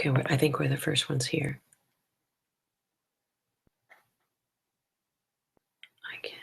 Okay, I think we're the first ones here. I can.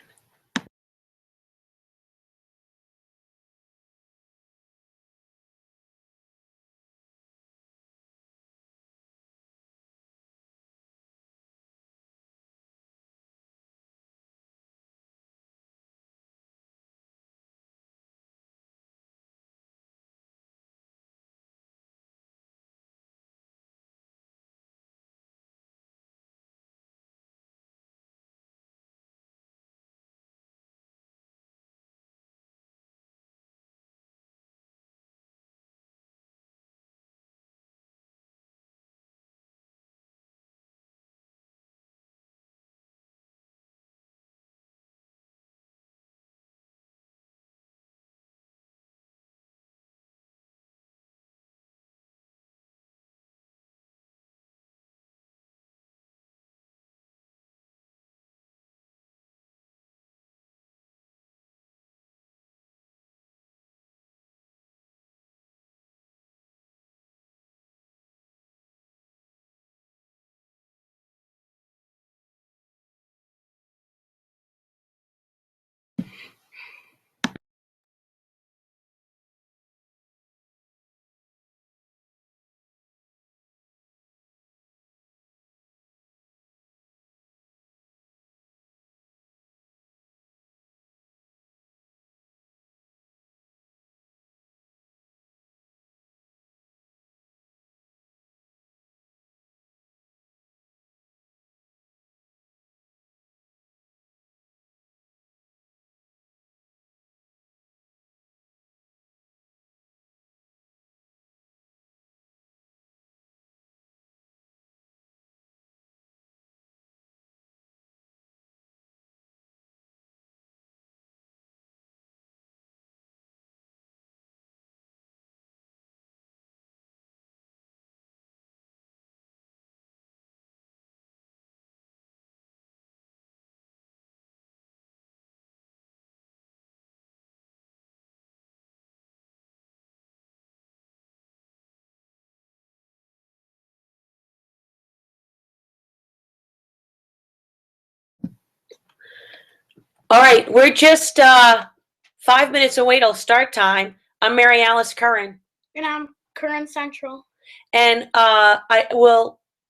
All right, we're just 5 minutes away till start time. I'm Mary Alice Curran. And I'm Curran Central. And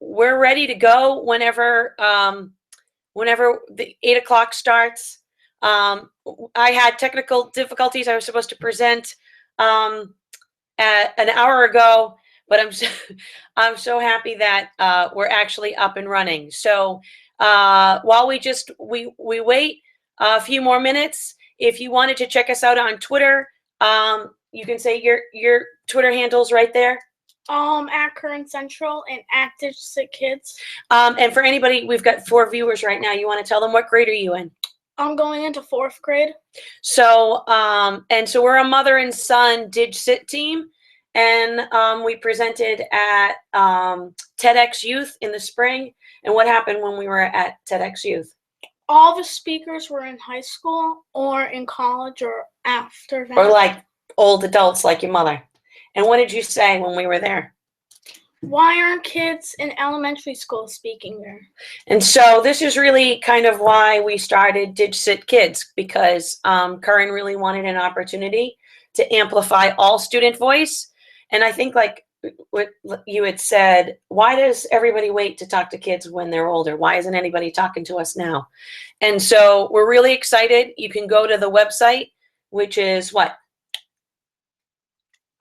we're ready to go whenever the 8 o'clock starts. I had technical difficulties. I was supposed to present at an hour ago, but I'm so happy that we're actually up and running. So while we wait a few more minutes, if you wanted to check us out on Twitter, you can say your Twitter handles right there. At Curran Central and at DigCitKids. And for anybody, we've got 4 viewers right now. You want to tell them what grade are you in? I'm going into 4th grade. So so we're a mother and son DigCit team, and we presented at TEDx Youth in the spring. And what happened when we were at TEDx Youth? All the speakers were in high school or in college or after that. Or like old adults like your mother. And what did you say when we were there? Why aren't kids in elementary school speaking there? And so this is really kind of why we started DigCitKids, because Curran really wanted an opportunity to amplify all student voice. And I think, like what you had said, why does everybody wait to talk to kids when they're older? Why isn't anybody talking to us now? And so we're really excited. You can go to the website, which is what?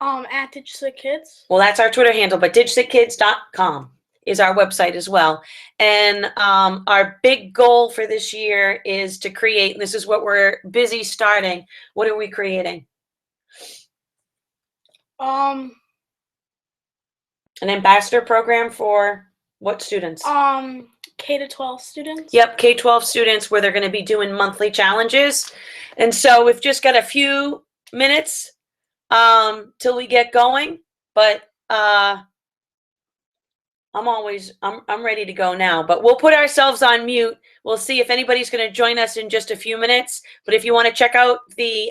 At DigCitKids. Well, that's our Twitter handle, but DigCitKids.com is our website as well. And our big goal for this year is to create, and this is what we're busy starting. What are we creating? An ambassador program for what students? K-12 students. Yep, K-12 students, where they're going to be doing monthly challenges. And so we've just got a few minutes till we get going, but I'm ready to go now, but we'll put ourselves on mute. We'll see if anybody's going to join us in just a few minutes. But if you want to check out the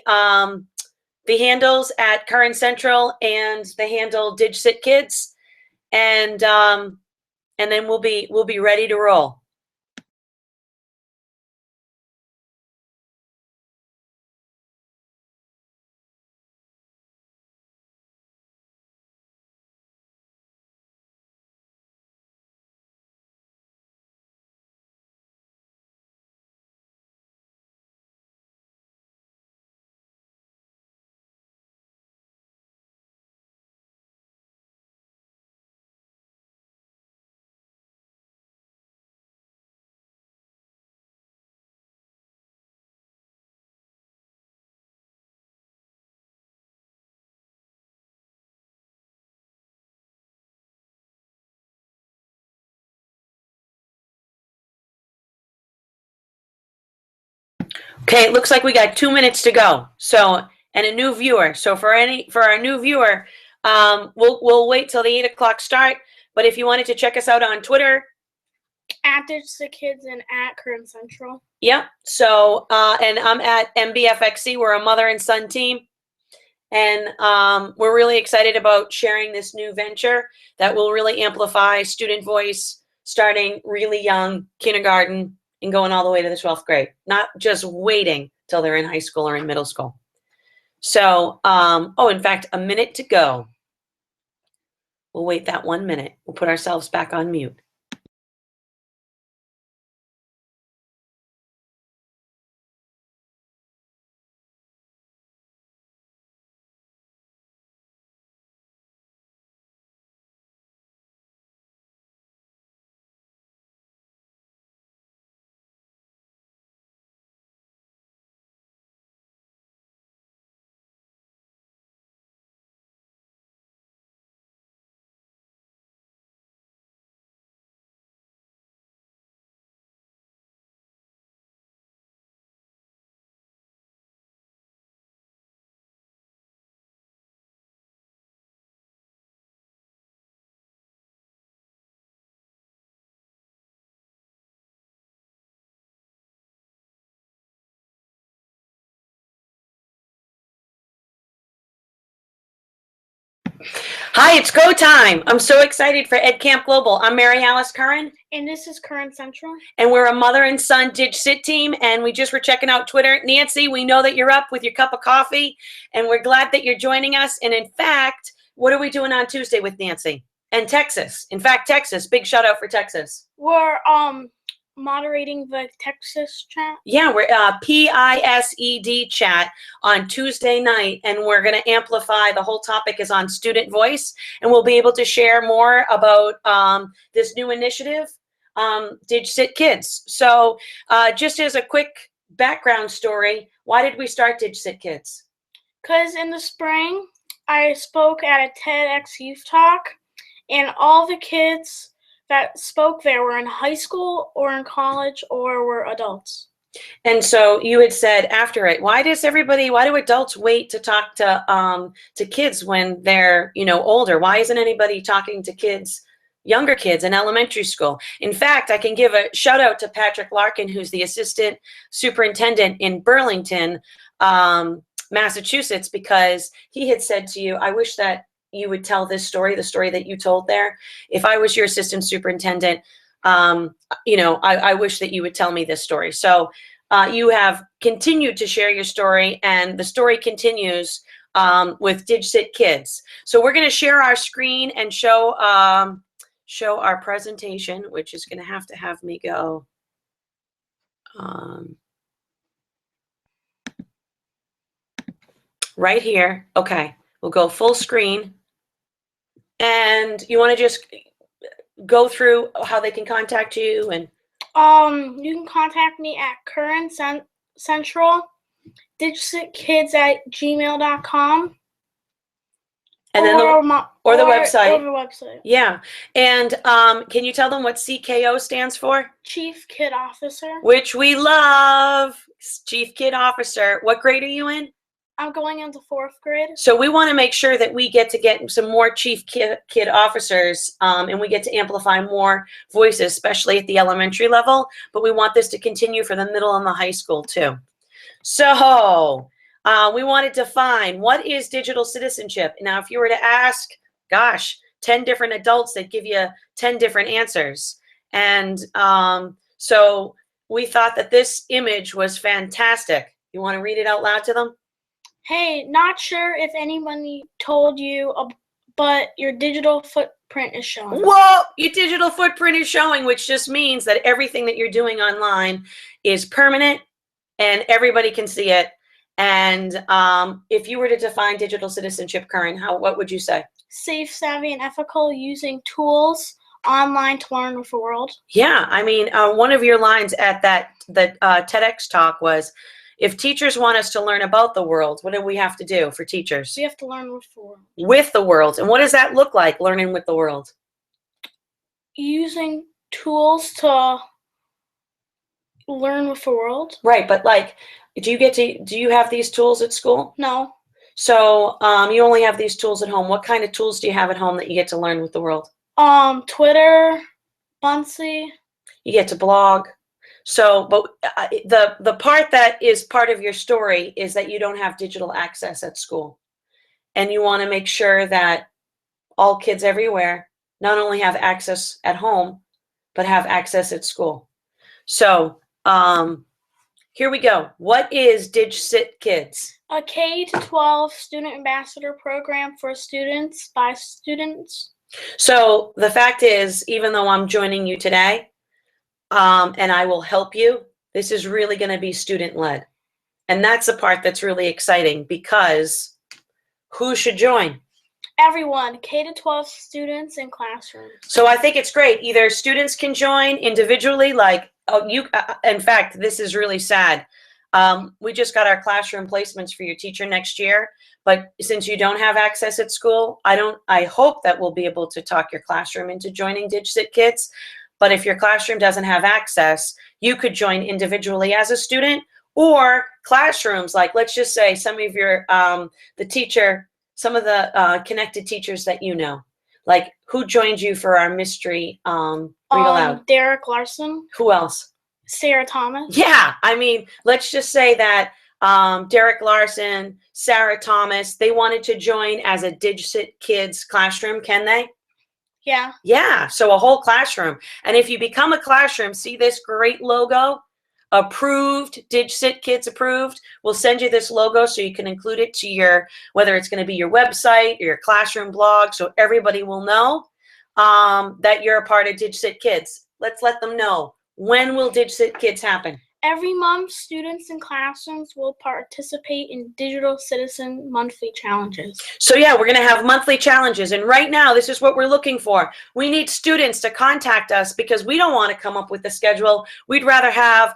handles at Curran Central and the handle DigCitKids, and then we'll be ready to roll. Okay, it looks like we got 2 minutes to go. So, and a new viewer. So for our new viewer, we'll wait till the 8 o'clock start. But if you wanted to check us out on Twitter, At DigCitKids and at Current Central. yeah. So, and I'm at B.F.X. We're a mother and son team. And we're really excited about sharing this new venture that will really amplify student voice starting really young, kindergarten, and going all the way to the 12th grade, not just waiting till they're in high school or in middle school. So, oh, in fact, a minute to go. We'll wait that 1 minute. We'll put ourselves back on mute. Hi, it's go time. I'm so excited for Ed Camp Global. I'm Mary Alice Curran. And this is Current Central. And we're a mother and son DigCit team. And we just were checking out Twitter. Nancy, we know that you're up with your cup of coffee. And we're glad that you're joining us. And in fact, what are we doing on Tuesday with Nancy? And Texas. In fact, Texas. Big shout out for Texas. We're moderating the Texas chat. Yeah, we're PISED chat on Tuesday night, and we're going to amplify. The whole topic is on student voice, and we'll be able to share more about this new initiative, DigCitKids. So just as a quick background story, why did we start DigCitKids? Because in the spring, I spoke at a TEDx Youth Talk, and all the kids that spoke there were in high school or in college or were adults. And so you had said after it, why do adults wait to talk to kids when they're, older? Why isn't anybody talking to kids, younger kids in elementary school? In fact, I can give a shout out to Patrick Larkin, who's the assistant superintendent in Burlington, Massachusetts, because he had said to you, I wish that you would tell this story, the story that you told there. If I was your assistant superintendent, I wish that you would tell me this story. So you have continued to share your story, and the story continues with DigCitKids. So we're going to share our screen and show our presentation, which is going to have me go. Right here. Okay, we'll go full screen. And you want to just go through how they can contact you? And you can contact me at Current Central, DigCitKids@gmail.com. And then or the website. Or the website. Yeah. And can you tell them what CKO stands for? Chief Kid Officer. Which we love. Chief Kid Officer. What grade are you in? I'm going into 4th grade. So we want to make sure that we get some more Chief Kid Officers, and we get to amplify more voices, especially at the elementary level. But we want this to continue for the middle and the high school too. So we want to define what is digital citizenship. Now, if you were to ask, gosh, 10 different adults that give you 10 different answers. And so we thought that this image was fantastic. You want to read it out loud to them? Hey, not sure if anyone told you, but your digital footprint is showing. Whoa, your digital footprint is showing, which just means that everything that you're doing online is permanent and everybody can see it. And if you were to define digital citizenship, Curran, what would you say? Safe, savvy, and ethical, using tools online to learn with the world. Yeah, I mean, one of your lines at the TEDx talk was, if teachers want us to learn about the world, what do we have to do for teachers? We have to learn with the world. With the world. And what does that look like, learning with the world? Using tools to learn with the world. Right, but like, do you have these tools at school? No. So you only have these tools at home. What kind of tools do you have at home that you get to learn with the world? Twitter, Bunsy. You get to blog. So, but the part that is part of your story is that you don't have digital access at school. And you want to make sure that all kids everywhere not only have access at home, but have access at school. So, here we go. What is DigCitKids? A K-12 student ambassador program for students by students. So the fact is, even though I'm joining you today, and I will help you, this is really going to be student-led. And that's the part that's really exciting, because who should join? Everyone, K-12 students in classrooms. So I think it's great. Either students can join individually, like, in fact, this is really sad. We just got our classroom placements for your teacher next year, but since you don't have access at school, I hope that we'll be able to talk your classroom into joining DigCitKids. But if your classroom doesn't have access, you could join individually as a student, or classrooms, like, let's just say some of your, some of the connected teachers that you know, like, who joined you for our mystery read aloud? Derek Larson. Who else? Sarah Thomas. Yeah, I mean, let's just say that Derek Larson, Sarah Thomas, they wanted to join as a DigCitKids classroom, can they? Yeah. Yeah, so a whole classroom. And if you become a classroom, see this great logo? Approved, DigCitKids approved. We'll send you this logo so you can include it to your, whether it's going to be your website or your classroom blog, so everybody will know that you're a part of DigCitKids. Let's let them know. When will DigCitKids happen? Every month, students in classrooms will participate in Digital Citizen monthly challenges. So yeah, we're going to have monthly challenges. And right now, this is what we're looking for. We need students to contact us, because we don't want to come up with the schedule. We'd rather have,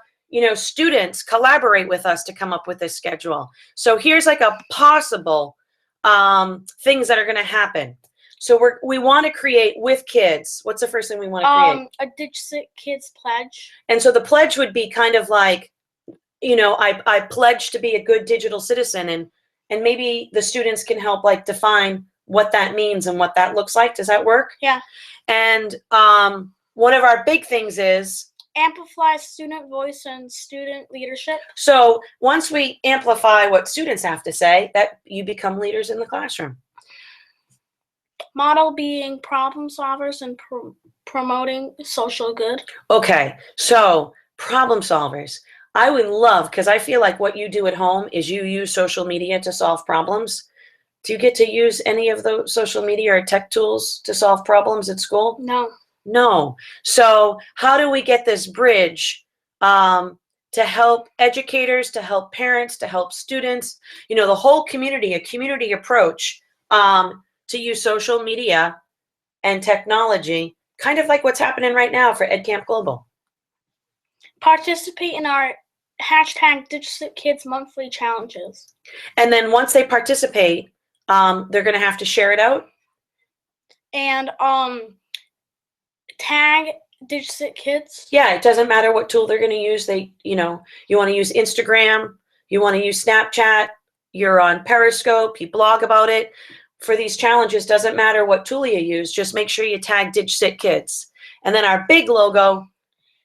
students collaborate with us to come up with this schedule. So here's like a possible things that are going to happen. So we want to create with kids. What's the first thing we want to create? A DigCitKids pledge. And so the pledge would be kind of like, I pledge to be a good digital citizen, and maybe the students can help like define what that means and what that looks like. Does that work? Yeah. And one of our big things is amplify student voice and student leadership. So once we amplify what students have to say, that you become leaders in the classroom. Model being problem solvers and promoting social good. Okay, so problem solvers. I would love, because I feel like what you do at home is you use social media to solve problems. Do you get to use any of those social media or tech tools to solve problems at school? No. No. So how do we get this bridge to help educators, to help parents, to help students, the whole community, a community approach to use social media and technology, kind of like what's happening right now for EdCamp Global? Participate in our hashtag DigCitKids monthly challenges. And then once they participate, they're going to have to share it out. And tag DigCitKids. Yeah, it doesn't matter what tool they're going to use. You want to use Instagram, you want to use Snapchat, you're on Periscope, you blog about it. For these challenges, doesn't matter what tool you use, just make sure you tag DigCitKids. And then our big logo,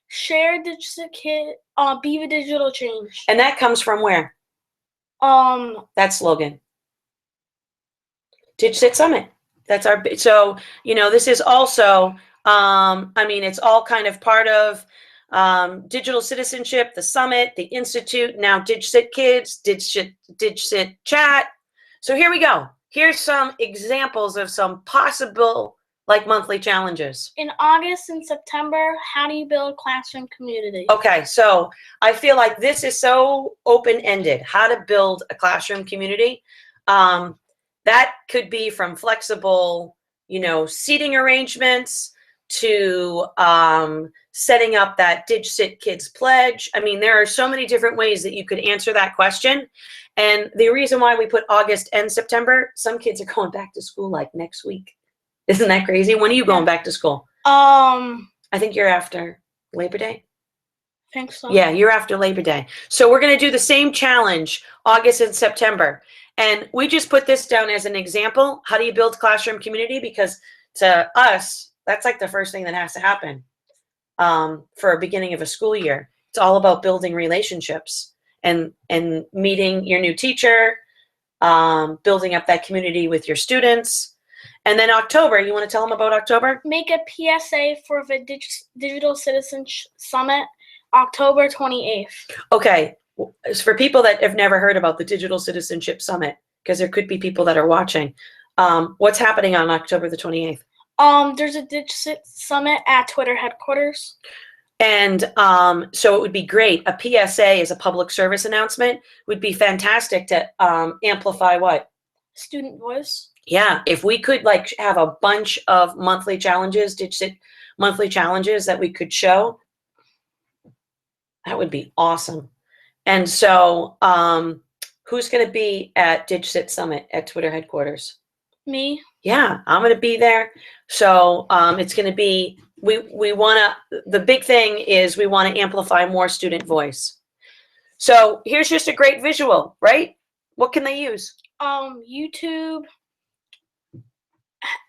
share DigCitKid, be the digital change. And that comes from where? That slogan. DigCit Summit. That's our, so, you know, this is also, I mean, it's all kind of part of digital citizenship, the summit, the institute, now DigCitKids, DigCit chat. So here we go. Here's some examples of some possible like monthly challenges. In August and September, how do you build classroom community? Okay, so I feel like this is so open-ended, how to build a classroom community. That could be from flexible, you know, seating arrangements to setting up that DigCitKids pledge. I mean, there are so many different ways that you could answer that question. And the reason why we put August and September, some kids are going back to school like next week. Isn't that crazy? When are you going back to school? I think you're after Labor Day. Think so. Yeah, you're after Labor Day. So we're going to do the same challenge, August and September. And we just put this down as an example. How do you build classroom community? Because to us, that's like the first thing that has to happen for a beginning of a school year. It's all about building relationships and meeting your new teacher, building up that community with your students. And then October, you want to tell them about October? Make a PSA for the Digital Citizenship Summit, October 28th. Okay. For people that have never heard about the Digital Citizenship Summit, because there could be people that are watching, what's happening on October the 28th? There's a DigCit Summit at Twitter headquarters. And so it would be great. A PSA is a public service announcement. Would be fantastic to amplify what? Student voice. Yeah, if we could like have a bunch of monthly challenges, DigCit monthly challenges that we could show, that would be awesome. And so who's going to be at DigCit Summit at Twitter headquarters? Me. Yeah, I'm going to be there. So it's going to be, we want to, the big thing is we want to amplify more student voice. So here's just a great visual, right? What can they use? YouTube,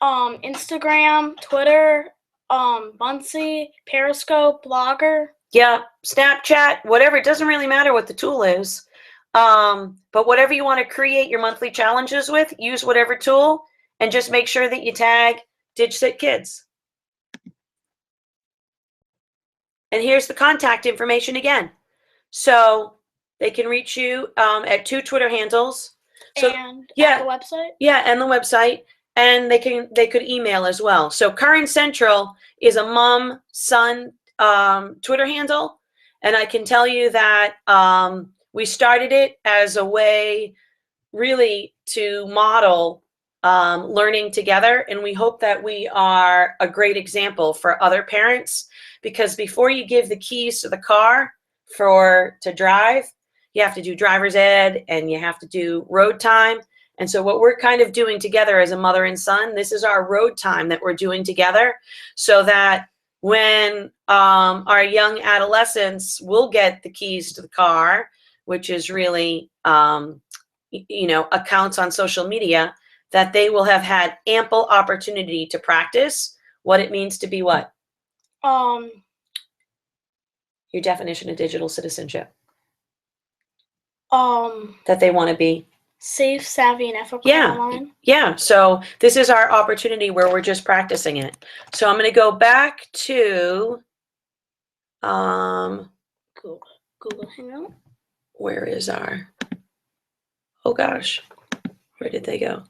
Instagram, Twitter, Bunsy, Periscope, Blogger. Yeah, Snapchat, whatever. It doesn't really matter what the tool is. But whatever you want to create your monthly challenges with, use whatever tool and just make sure that you tag DigCitKids. And here's the contact information again. So they can reach you at 2 Twitter handles. So, and yeah, the website. Yeah, and the website. And they could email as well. So Current Central is a mom-son Twitter handle. And I can tell you that we started it as a way really to model learning together. And we hope that we are a great example for other parents, because before you give the keys to the car to drive, you have to do driver's ed and you have to do road time. And so what we're kind of doing together as a mother and son, this is our road time that we're doing together, so that when our young adolescents will get the keys to the car, which is really, you know, accounts on social media, that they will have had ample opportunity to practice what it means to be what? Your definition of digital citizenship. That they want to be safe, savvy, and ethical online. Yeah. So this is our opportunity where we're just practicing it. So I'm going to go back to Google Hangout. Where is our? Oh gosh, where did they go?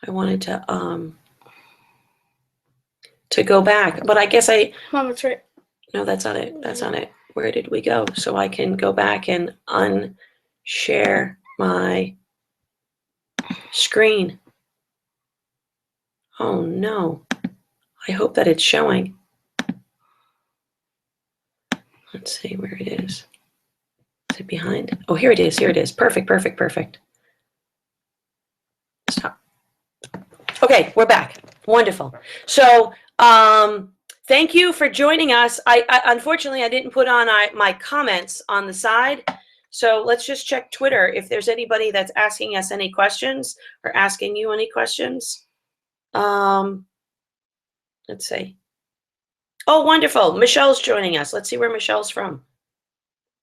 I wanted to go back, but I guess Mom, that's right. No, that's not it. That's not it. Where did we go? So I can go back and unshare my screen. Oh no. I hope that it's showing. Let's see where it is. Is it behind? Oh, here it is. Here it is. Perfect, perfect, perfect. Stop. Okay, we're back. Wonderful. So, thank you for joining us. Unfortunately, I didn't put on my comments on the side. So let's just check Twitter if there's anybody that's asking us any questions or asking you any questions. Let's see. Oh, wonderful. Michelle's joining us. Let's see where Michelle's from.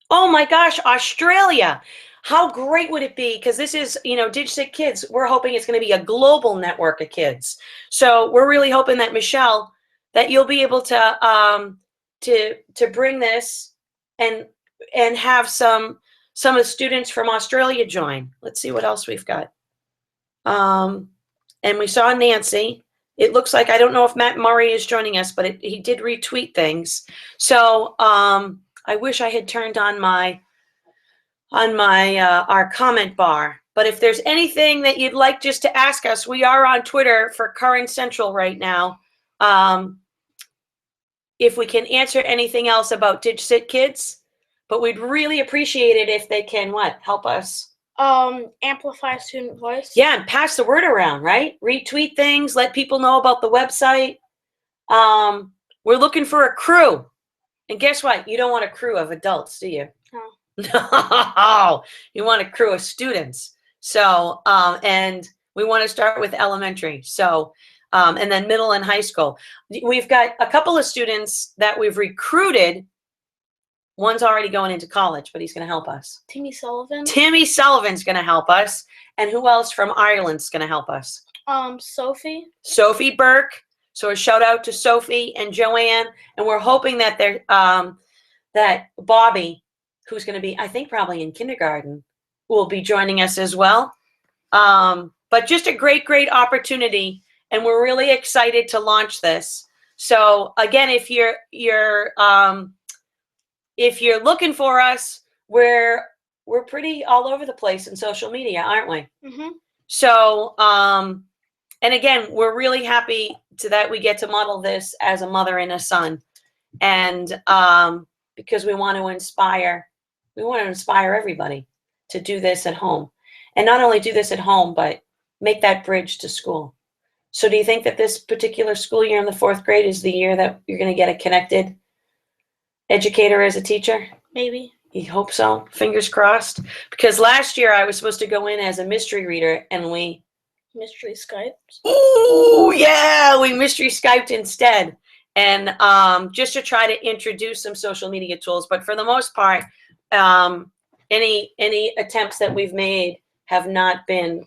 Oh my gosh, Australia. How great would it be? Because this is, DigCitKids. We're hoping it's going to be a global network of kids. So we're really hoping that, Michelle, that you'll be able to bring this and have some of the students from Australia join. Let's see what else we've got. And we saw Nancy. It looks like, I don't know if Matt Murray is joining us, but he did retweet things. So I wish I had turned on our comment bar. But if there's anything that you'd like just to ask us, we are on Twitter for Current Central right now. If we can answer anything else about DigCitKids, but we'd really appreciate it if they can help us amplify student voice. Yeah, and pass the word around, right? Retweet things, let people know about the website. We're looking for a crew. And guess what? You don't want a crew of adults, do you? No. No, you want a crew of students. So, and we want to start with elementary. So, and then middle and high school. We've got a couple of students that we've recruited. One's already going into college, but he's going to help us. Timmy Sullivan. Timmy Sullivan's going to help us. And who else from Ireland's going to help us? Sophie. Sophie Burke. So a shout out to Sophie and Joanne. And we're hoping that they're that Bobby, who's going to be, I think, probably in kindergarten, will be joining us as well. But just a great, great opportunity. And we're really excited to launch this. So again, if you're looking for us, we're pretty all over the place in social media, aren't we? Mm-hmm. So, and again, we're really happy that we get to model this as a mother and a son, and because we want to inspire everybody to do this at home, and not only do this at home, but make that bridge to school. So, do you think that this particular school year in the 4th grade is the year that you're going to get a connected educator as a teacher? Maybe. You hope so. Fingers crossed. Because last year I was supposed to go in as a mystery reader, and we mystery Skyped. Oh yeah, we mystery Skyped instead, and just to try to introduce some social media tools. But for the most part, any attempts that we've made have not been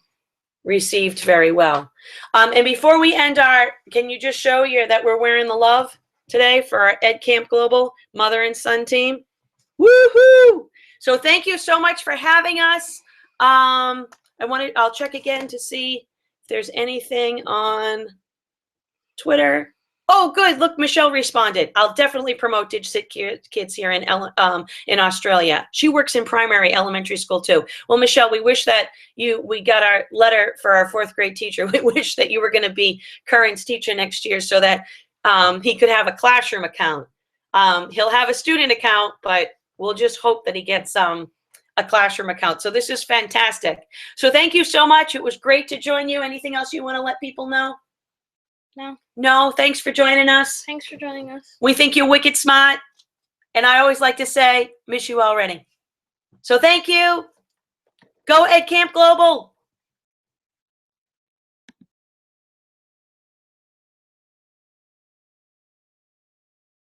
received very well. And before we end can you just show that we're wearing the love today for our Ed Camp Global Mother and Son team? Woohoo! So thank you so much for having us. I'll check again to see if there's anything on Twitter. Oh, good. Look, Michelle responded. I'll definitely promote DigCitKids here in Australia. She works in primary elementary school too. Well, Michelle, we wish that we got our letter for our 4th grade teacher. We wish that you were going to be Current's teacher next year so that he could have a classroom account. He'll have a student account, but we'll just hope that he gets a classroom account. So this is fantastic. So thank you so much. It was great to join you. Anything else you want to let people know? No. No, thanks for joining us. Thanks for joining us. We think you're wicked smart. And I always like to say, miss you already. So thank you. Go Ed Camp Global.